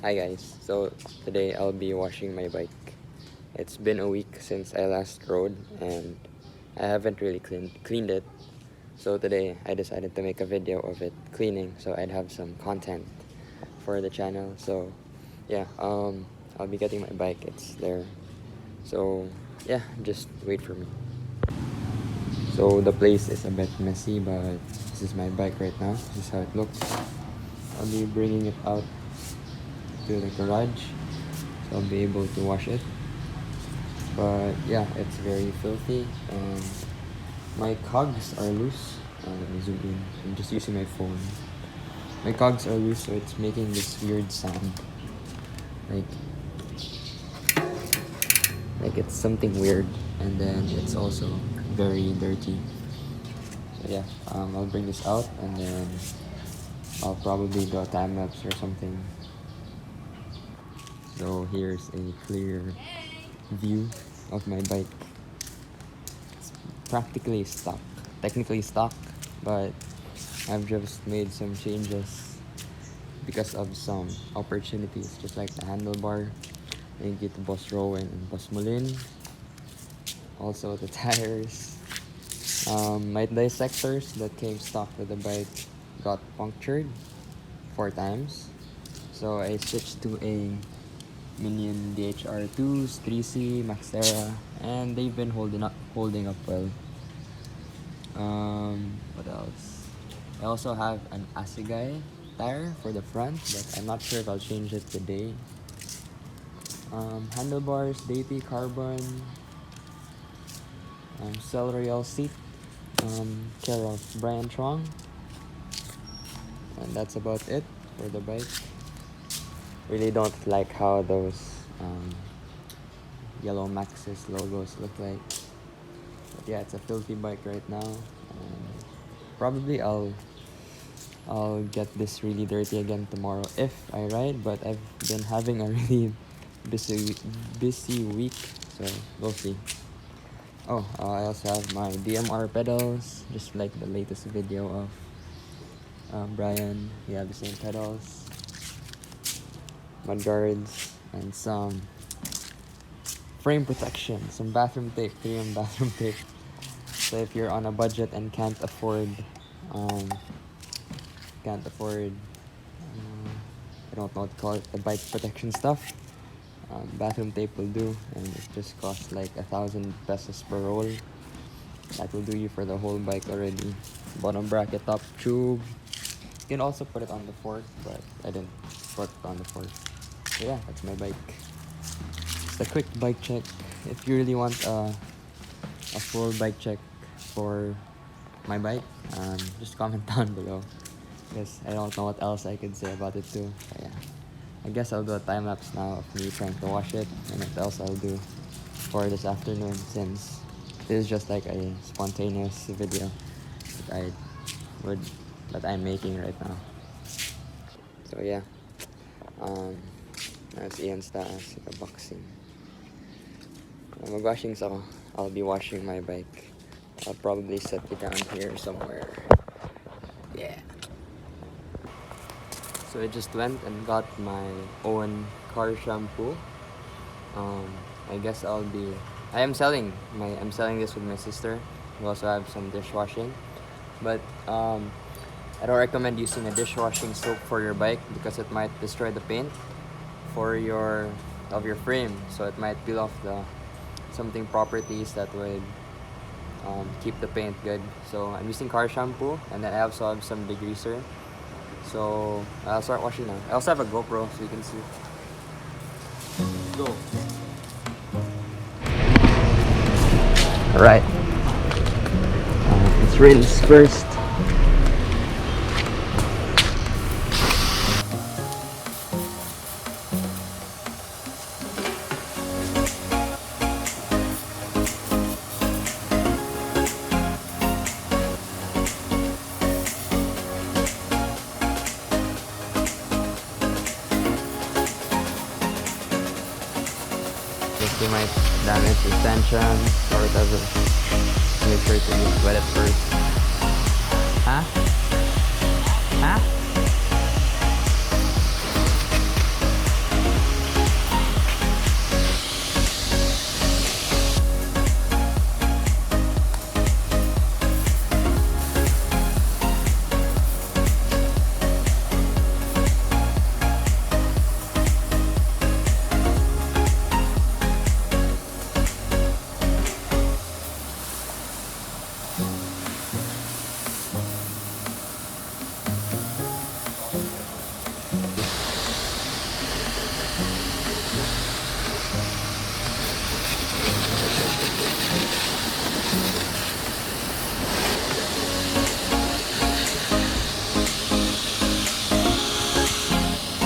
Hi guys, so today I'll be washing my bike. It's been a week since I last rode and I haven't really cleaned it. So today I decided to make a video of it cleaning so I'd have some content for the channel. So yeah, I'll be getting my bike, it's there. So yeah, just wait for me. So the place is a bit messy, but this is my bike right now. This is how it looks. I'll be bringing it out to the garage so I'll be able to wash it. But yeah, it's very filthy and my cogs are loose. Let me zoom in. I'm just using my phone. My cogs are loose, so it's making this weird sound, like it's something weird, and then it's also very dirty. So yeah, I'll bring this out and then I'll probably do a time lapse or something. So here's a clear view of my bike. It's practically stock, technically stock, but I've just made some changes because of some opportunities, just like the handlebar. Thank you to Boss Rowan and Boss Mulin. Also the tires. My dissectors that came stock with the bike got punctured 4 times. So I switched to a Minion DHR2s, 3C, Maxera, and they've been holding up well. What else? I also have an Assegai tire for the front, but I'm not sure if I'll change it today. Handlebars, Daty Carbon, celery seat, care of Brian Trong, and that's about it for the bike. Really don't like how those yellow Maxxis logos look like. But yeah, it's a filthy bike right now. Probably I'll get this really dirty again tomorrow if I ride, but I've been having a really busy week, so we'll see. Oh, I also have my DMR pedals, just like the latest video of Brian. We have the same pedals, mud guards, and some frame protection, some bathroom tape, premium bathroom tape. So if you're on a budget and can't afford I don't know what to call it, the bike protection stuff, bathroom tape will do, and it just costs like 1,000 pesos per roll. That will do you for the whole bike already. Bottom bracket, top tube. You can also put it on the fork, but I didn't put it on the fork. So yeah, that's my bike. It's a quick bike check. If you really want a full bike check for my bike, just comment down below, because I don't know what else I could say about it too. But yeah, I guess I'll do a time lapse now of me trying to wash it, and what else I'll do for this afternoon, since this is just like a spontaneous video that I'm making right now. So yeah, that's Ian's taas, boxing. Mag-washing ako. I'll be washing my bike. I'll probably set it down here somewhere. Yeah. So I just went and got my own car shampoo. I guess I'm selling this with my sister. We also have some dishwashing, but I don't recommend using a dishwashing soap for your bike because it might destroy the paint of your frame. So it might peel off something properties that would keep the paint good. So I'm using car shampoo, and then I also have some degreaser. So I'll start washing now. I also have a GoPro so you can see. Go. Alright. Let's rinse first. You might damage extension or whatever. Make sure to wet it first. Huh? Huh?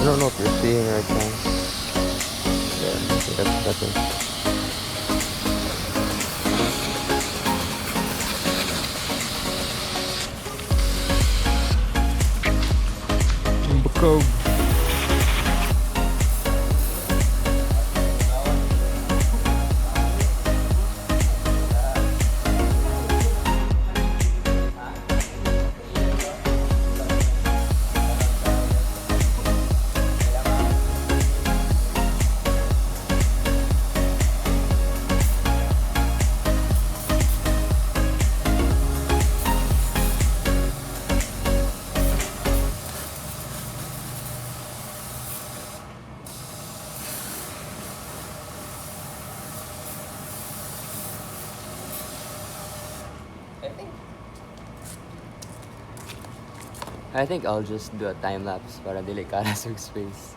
don't know if you're seeing right now. There, I think that's better. Bukog. I think I'll just do a time lapse para dili karas yung space.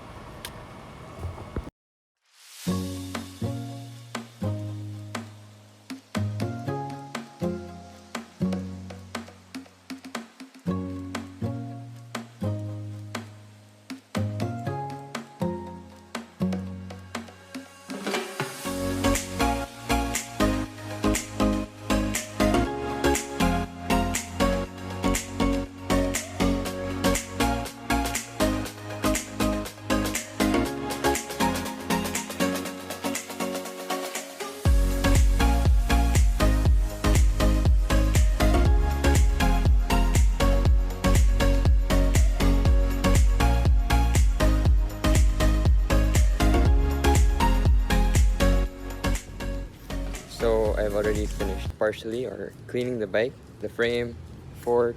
So I've already finished partially or cleaning the bike, the frame, fork,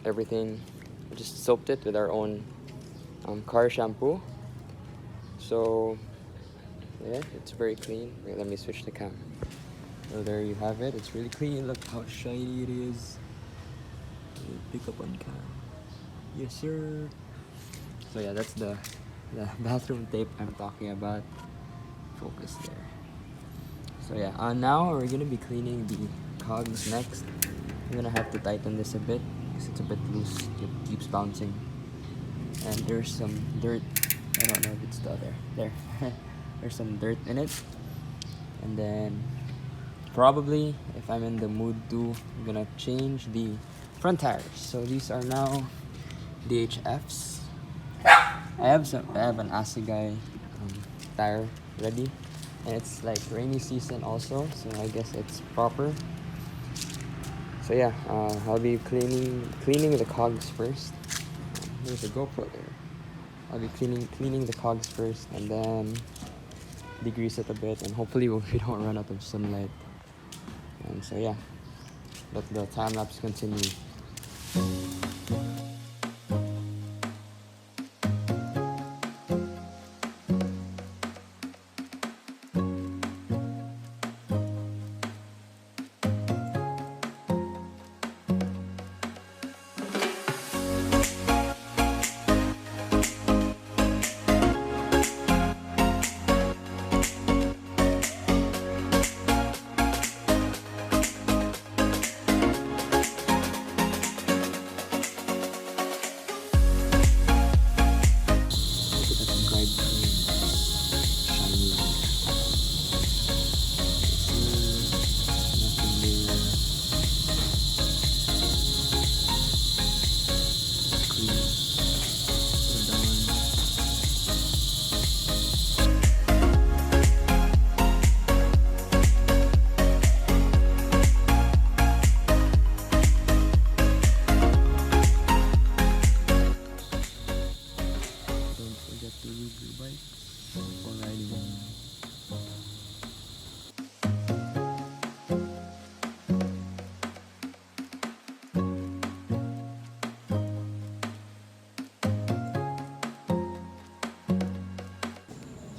everything. I just soaped it with our own car shampoo. So yeah, it's very clean. Wait, let me switch the cam. So there you have it. It's really clean. Look how shiny it is. Pick up on cam. Yes, sir. So yeah, that's the bathroom tape I'm talking about. Focus there. So yeah, now we're gonna be cleaning the cogs next. I'm gonna have to tighten this a bit because it's a bit loose. It keeps bouncing. And there's some dirt. I don't know if it's still there. There. There's some dirt in it. And then probably, if I'm in the mood to, I'm gonna change the front tires. So these are now DHFs. I have an Assegai tire ready. And it's like rainy season also, so I guess it's proper. So yeah, I'll be cleaning the cogs first. There's a GoPro there. I'll be cleaning the cogs first, and then degrease it a bit, and hopefully we don't run out of sunlight. And so yeah, let the time lapse continue.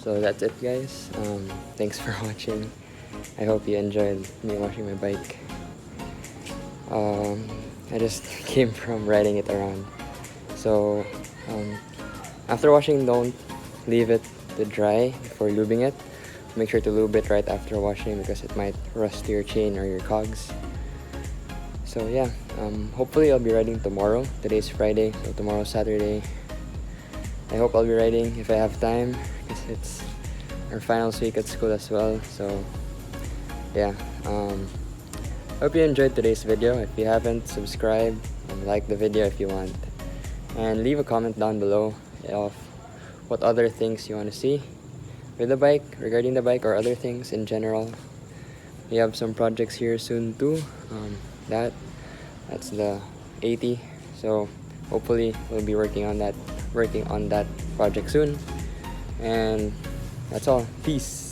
So that's it, guys. Thanks for watching. I hope you enjoyed me washing my bike. I just came from riding it around. So after washing, don't leave it to dry before lubing it. Make sure to lube it right after washing because it might rust your chain or your cogs. So yeah, hopefully I'll be riding tomorrow. Today's Friday, so tomorrow's Saturday. I hope I'll be riding if I have time, because it's our finals week at school as well. So yeah, hope you enjoyed today's video. If you haven't, subscribe and like the video if you want, and leave a comment down below of what other things you want to see with the bike, regarding the bike, or other things in general. We have some projects here soon too. That's the 80, so hopefully we'll be working on that project soon. And that's all. Peace.